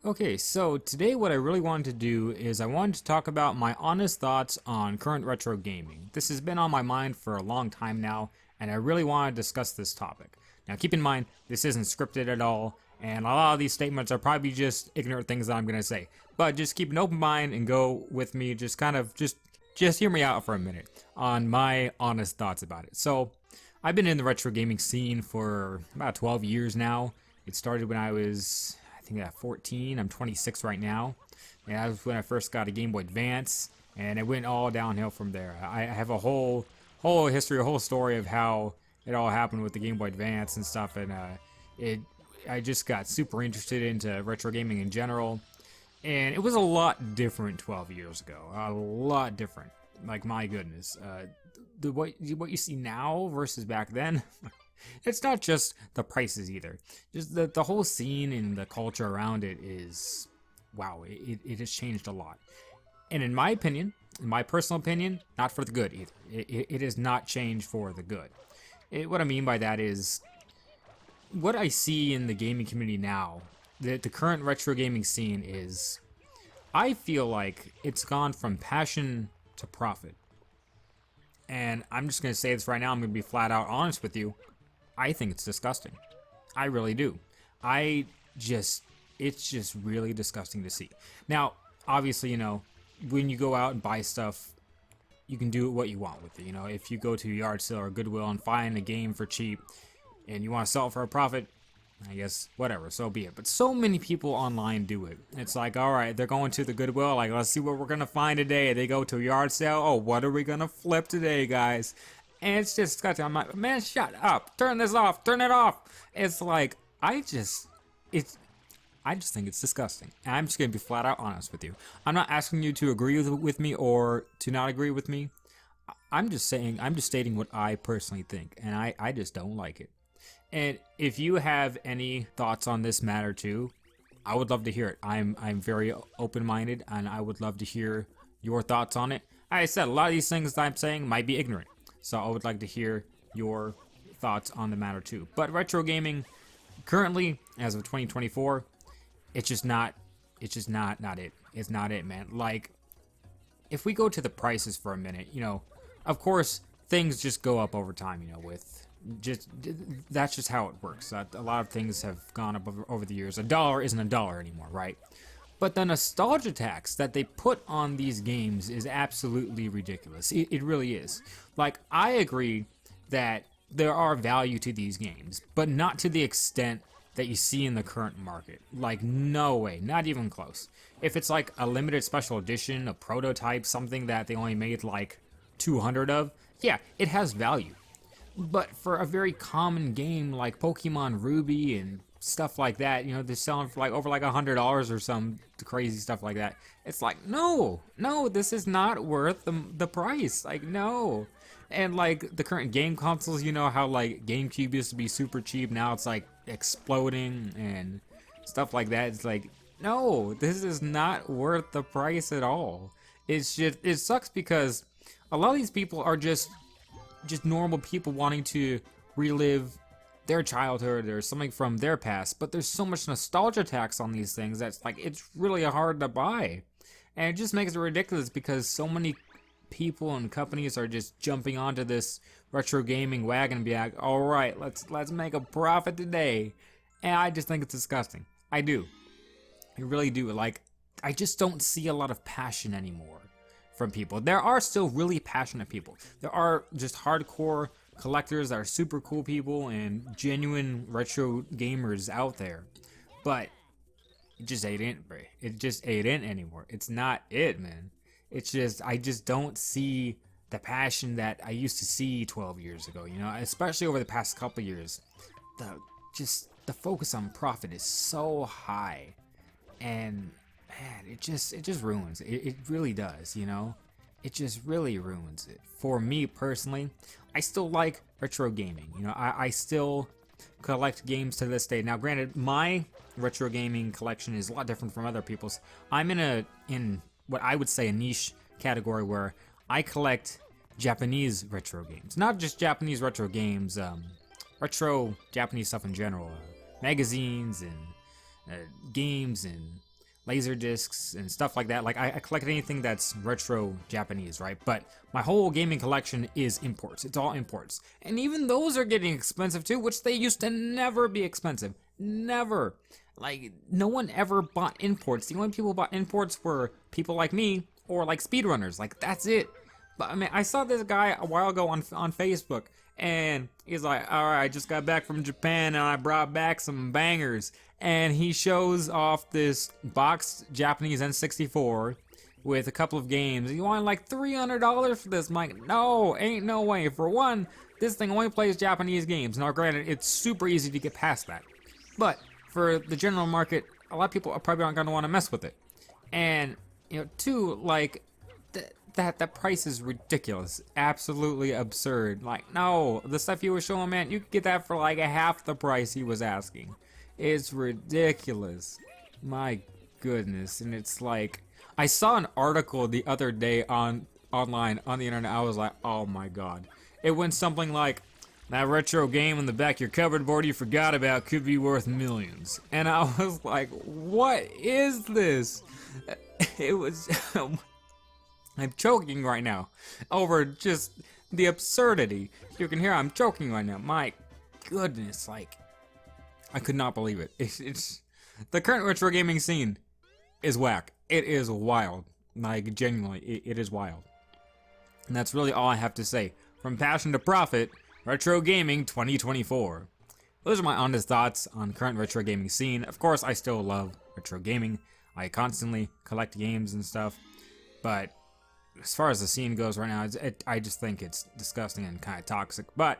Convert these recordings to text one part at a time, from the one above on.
Okay, so today what I really wanted to do is I wanted to talk about my honest thoughts on current retro gaming. This has been on my mind for a long time now, and I really want to discuss this topic. Now keep in mind, this isn't scripted at all, and a lot of these statements are probably just ignorant things that I'm going to say. But just keep an open mind and go with me, just hear me out for a minute on my honest thoughts about it. So, I've been in the retro gaming scene for about 12 years now. It started when I was, I think, at 14. I'm 26 right now. And that was when I first got a Game Boy Advance. And it went all downhill from there. I have a whole history, a whole story of how it all happened with the Game Boy Advance and stuff. And I just got super interested into retro gaming in general. And it was a lot different 12 years ago. A lot different. Like, my goodness. What you see now versus back then, it's not just the prices either. Just the whole scene and the culture around it is, wow, it has changed a lot. And in my opinion, in my personal opinion, not for the good either. It has not changed for the good. What I mean by that is, what I see in the gaming community now, the current retro gaming scene is, I feel like it's gone from passion to profit. And I'm just going to say this right now, I'm going to be flat out honest with you. I think it's disgusting. I really do. It's just really disgusting to see. Now, obviously, when you go out and buy stuff, you can do what you want with it. If you go to a yard sale or Goodwill and find a game for cheap and you want to sell it for a profit, I guess, whatever, so be it. But so many people online do it. It's like, alright, they're going to the Goodwill, like, let's see what we're gonna find today. They go to a yard sale, oh, what are we gonna flip today, guys? And it's just disgusting. I'm like, man, shut up. Turn this off. Turn it off. It's like, I just think it's disgusting. And I'm just gonna be flat out honest with you. I'm not asking you to agree with me or to not agree with me. I'm just stating what I personally think. And I just don't like it. And if you have any thoughts on this matter too, I would love to hear it. I'm very open-minded, and I would love to hear your thoughts on it. Like I said, a lot of these things that I'm saying might be ignorant, so I would like to hear your thoughts on the matter too. But retro gaming, currently, as of 2024, it's just not it. It's not it, man. Like, if we go to the prices for a minute, of course, things just go up over time, that's just how it works. A lot of things have gone up over the years. A dollar isn't a dollar anymore, right? But the nostalgia tax that they put on these games is absolutely ridiculous. It really is. Like, I agree that there are value to these games, but not to the extent that you see in the current market. Like, no way, not even close. If it's like a limited special edition, a prototype, something that they only made like 200 of, yeah, it has value. But for a very common game like Pokemon Ruby and stuff like that, they're selling for like over like $100 or some crazy stuff like that. It's like, no, this is not worth the price. Like, no. And like the current game consoles, how like GameCube used to be super cheap, now it's like exploding and stuff like that. It's like, no, this is not worth the price at all. It sucks because a lot of these people are just normal people wanting to relive their childhood or something from their past, but there's so much nostalgia tax on these things that's like, it's really hard to buy. And it just makes it ridiculous because so many people and companies are just jumping onto this retro gaming wagon and be like, alright, let's make a profit today. And I just think it's disgusting. I do. I really do. Like, I just don't see a lot of passion anymore from people. There are still really passionate people. There are just hardcore collectors that are super cool people and genuine retro gamers out there. But it just ain't it, bro. It just ain't it anymore. It's not it, man. It's just, I just don't see the passion that I used to see 12 years ago, especially over the past couple years. The focus on profit is so high. And man, it just ruins it. It really does, It just really ruins it. For me personally, I still like retro gaming. I still collect games to this day. Now, granted, my retro gaming collection is a lot different from other people's. I'm in what I would say a niche category where I collect Japanese retro games. Not just Japanese retro games, retro Japanese stuff in general. Magazines and games and laser discs and stuff like that. Like I collect anything that's retro Japanese, right? But my whole gaming collection is imports. It's all imports. And even those are getting expensive too, which they used to never be expensive. Never. Like, no one ever bought imports. The only people who bought imports were people like me or like speedrunners. Like, that's it. But I mean, I saw this guy a while ago on Facebook, and he's like, alright, I just got back from Japan and I brought back some bangers. And he shows off this boxed Japanese N64 with a couple of games. You want like $300 for this? I'm like, no, ain't no way. For one, this thing only plays Japanese games. Now, granted, it's super easy to get past that. But for the general market, a lot of people are probably aren't going to want to mess with it. And, you know, two, like, that price is ridiculous. Absolutely absurd. Like, no, the stuff he was showing, man, you could get that for like a half the price he was asking. It's ridiculous. My goodness. And it's like, I saw an article the other day online on the internet. I was like, oh my god. It went something like, that retro game in the back of your cupboard board you forgot about could be worth millions. And I was like, what is this? It was... I'm choking right now over just the absurdity. You can hear I'm choking right now. My goodness, like, I could not believe it. It's the current retro gaming scene is whack. It is wild. Like, genuinely, it is wild. And that's really all I have to say. From passion to profit, retro gaming 2024. Those are my honest thoughts on current retro gaming scene. Of course, I still love retro gaming. I constantly collect games and stuff, but as far as the scene goes right now, I just think it's disgusting and kind of toxic. But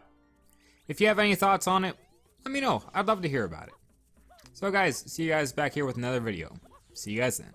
if you have any thoughts on it, let me know. I'd love to hear about it. So guys, see you guys back here with another video. See you guys then.